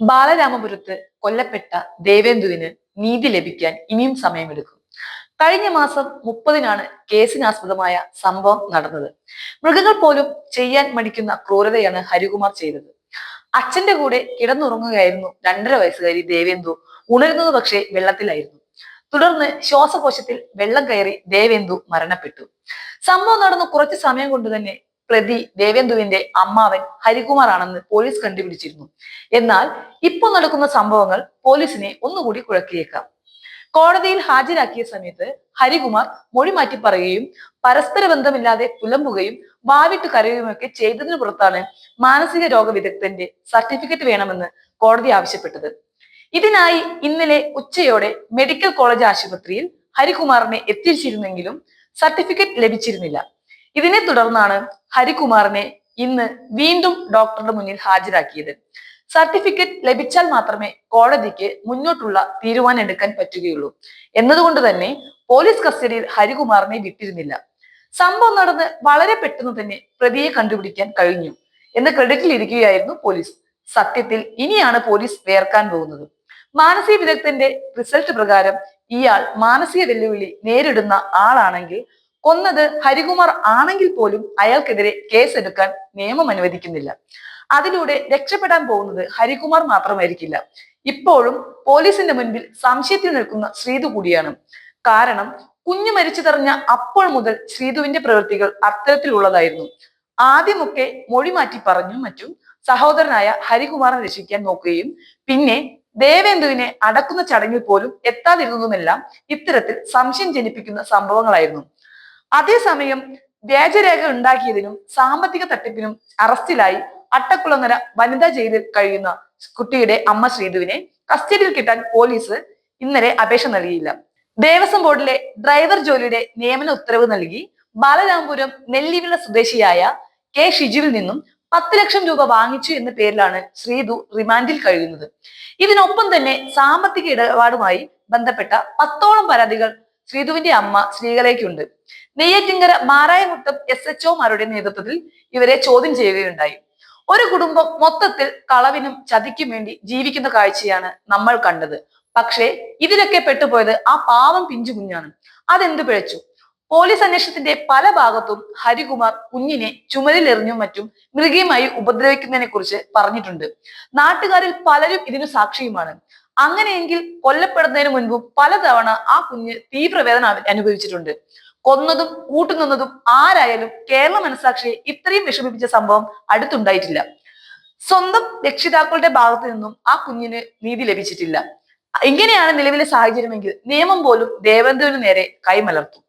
ബാലരാമപുരത്ത് കൊല്ലപ്പെട്ട ദേവേന്ദുവിന് നീതി ലഭിക്കാൻ ഇനിയും സമയമെടുക്കും. കഴിഞ്ഞ മാസം 30-നാണ് കേസിനാസ്പദമായ സംഭവം നടന്നത്. മൃഗങ്ങൾ പോലും ചെയ്യാൻ മടിക്കുന്ന ക്രൂരതയാണ് ഹരികുമാർ ചെയ്തത്. അച്ഛന്റെ കൂടെ കിടന്നുറങ്ങുകയായിരുന്നു 2.5 വയസ്സുകാരി ദേവേന്ദു. ഉണരുന്നത് പക്ഷേ വെള്ളത്തിലായിരുന്നു. തുടർന്ന് ശ്വാസകോശത്തിൽ വെള്ളം കയറി ദേവേന്ദു മരണപ്പെട്ടു. സംഭവം നടന്ന കുറച്ചു സമയം കൊണ്ട് തന്നെ പ്രതി ദേവേന്ദുവിന്റെ അമ്മാവൻ ഹരികുമാർ ആണെന്ന് പോലീസ് കണ്ടുപിടിച്ചിരുന്നു. എന്നാൽ ഇപ്പോൾ നടക്കുന്ന സംഭവങ്ങൾ പോലീസിനെ ഒന്നുകൂടി കുഴക്കിയേക്കാം. കോടതിയിൽ ഹാജരാക്കിയ സമയത്ത് ഹരികുമാർ മൊഴി മാറ്റി പറയുകയും പരസ്പര ബന്ധമില്ലാതെ പുലമ്പുകയും വാവിട്ട് കരയുകയുമൊക്കെ ചെയ്തതിനു പുറത്താണ് മാനസിക രോഗ വിദഗ്ധന്റെ സർട്ടിഫിക്കറ്റ് വേണമെന്ന് കോടതി ആവശ്യപ്പെട്ടത്. ഇതിനായി ഇന്നലെ ഉച്ചയോടെ മെഡിക്കൽ കോളേജ് ആശുപത്രിയിൽ ഹരികുമാറിനെ എത്തിച്ചിരുന്നെങ്കിലും സർട്ടിഫിക്കറ്റ് ലഭിച്ചിരുന്നില്ല. ഇതിനെ തുടർന്നാണ് ഹരികുമാറിനെ ഇന്ന് വീണ്ടും ഡോക്ടറുടെ മുന്നിൽ ഹാജരാക്കിയത്. സർട്ടിഫിക്കറ്റ് ലഭിച്ചാൽ മാത്രമേ കോടതിക്ക് മുന്നോട്ടുള്ള തീരുമാനം എടുക്കാൻ പറ്റുകയുള്ളൂ എന്നതുകൊണ്ട് തന്നെ പോലീസ് കസ്റ്റഡിയിൽ ഹരികുമാറിനെ വിട്ടിരുന്നില്ല. സംഭവം നടന്ന് വളരെ പെട്ടെന്ന് തന്നെ പ്രതിയെ കണ്ടുപിടിക്കാൻ കഴിഞ്ഞു എന്ന് ക്രെഡിറ്റിൽ ഇരിക്കുകയായിരുന്നു പോലീസ്. സത്യത്തിൽ ഇനിയാണ് പോലീസ് വേർക്കാൻ പോകുന്നത്. മാനസിക വിദഗ്ധന്റെ റിസൾട്ട് പ്രകാരം ഇയാൾ മാനസിക വെല്ലുവിളി നേരിടുന്ന ആളാണെങ്കിൽ, കൊന്നത് ഹരികുമാർ ആണെങ്കിൽ പോലും അയാൾക്കെതിരെ കേസെടുക്കാൻ നിയമം അനുവദിക്കുന്നില്ല. അതിലൂടെ രക്ഷപ്പെടാൻ പോകുന്നത് ഹരികുമാർ മാത്രമായിരിക്കില്ല, ഇപ്പോഴും പോലീസിന്റെ മുൻപിൽ സംശയത്തിൽ നിൽക്കുന്ന ശ്രീതു കൂടിയാണ്. കാരണം കുഞ്ഞു മരിച്ചതറിഞ്ഞ അപ്പോൾ മുതൽ ശ്രീതുവിന്റെ പ്രവൃത്തികൾ അത്തരത്തിലുള്ളതായിരുന്നു. ആദ്യമൊക്കെ മൊഴി മാറ്റി പറഞ്ഞും മറ്റും സഹോദരനായ ഹരികുമാറിനെ രക്ഷിക്കാൻ നോക്കുകയും പിന്നെ ദേവേന്ദുവിനെ അടക്കുന്ന ചടങ്ങിൽ പോലും എത്താതിരുന്നതുമെല്ലാം ഇത്തരത്തിൽ സംശയം ജനിപ്പിക്കുന്ന സംഭവങ്ങളായിരുന്നു. അതേസമയം വ്യാജരേഖ ഉണ്ടാക്കിയതിനും സാമ്പത്തിക തട്ടിപ്പിനും അറസ്റ്റിലായി അട്ടക്കുളങ്ങര വനിതാ ജയിലിൽ കഴിയുന്ന കുട്ടിയുടെ അമ്മ ശ്രീതുവിനെ കസ്റ്റഡിയിൽ കിട്ടാൻ പോലീസ് ഇന്നലെ അപേക്ഷ നൽകിയില്ല. ദേവസ്വം ബോർഡിലെ ഡ്രൈവർ ജോലിയുടെ നിയമന ഉത്തരവ് നൽകി ബാലരാമപുരം നെല്ലിവിള സ്വദേശിയായ കെ ഷിജുവിൽ നിന്നും 10 ലക്ഷം രൂപ വാങ്ങിച്ചു എന്ന പേരിലാണ് ശ്രീതു റിമാൻഡിൽ കഴിയുന്നത്. ഇതിനൊപ്പം തന്നെ സാമ്പത്തിക ഇടപാടുമായി ബന്ധപ്പെട്ട 10ഓളം പരാതികൾ ശ്രീതുവിന്റെ അമ്മ ശ്രീകലയ്ക്കുണ്ട്. നെയ്യാറ്റിങ്കര മാരായമുട്ടം SHOമാരുടെ നേതൃത്വത്തിൽ ഇവരെ ചോദ്യം ചെയ്യുകയുണ്ടായി. ഒരു കുടുംബം മൊത്തത്തിൽ കളവിനും ചതിക്കും വേണ്ടി ജീവിക്കുന്ന കാഴ്ചയാണ് നമ്മൾ കണ്ടത്. പക്ഷേ ഇതിലൊക്കെ പെട്ടുപോയത് ആ പാവം പിഞ്ചു കുഞ്ഞാണ്. അതെന്ത് പിഴച്ചു? പോലീസ് അന്വേഷണത്തിന്റെ പല ഭാഗത്തും ഹരികുമാർ കുഞ്ഞിനെ ചുമലിലെറിഞ്ഞും മറ്റും മൃഗീയമായി ഉപദ്രവിക്കുന്നതിനെ കുറിച്ച് പറഞ്ഞിട്ടുണ്ട്. നാട്ടുകാരിൽ പലരും ഇതിനു സാക്ഷിയുമാണ്. അങ്ങനെയെങ്കിൽ കൊല്ലപ്പെടുന്നതിന് മുൻപും പലതവണ ആ കുഞ്ഞ് തീവ്രവേദന അനുഭവിച്ചിട്ടുണ്ട്. കൊന്നതും കൂട്ടുനിന്നതും ആരായാലും കേരള മനസാക്ഷിയെ ഇത്രയും വിഷമിപ്പിച്ച സംഭവം അടുത്തുണ്ടായിട്ടില്ല. സ്വന്തം രക്ഷിതാക്കളുടെ ഭാഗത്തു നിന്നും ആ കുഞ്ഞിന് നീതി ലഭിച്ചിട്ടില്ല. ഇങ്ങനെയാണ് നിലവിലെ സാഹചര്യമെങ്കിൽ നിയമം പോലും ദേവേന്ദുവിന് നേരെ കൈമലർത്തും.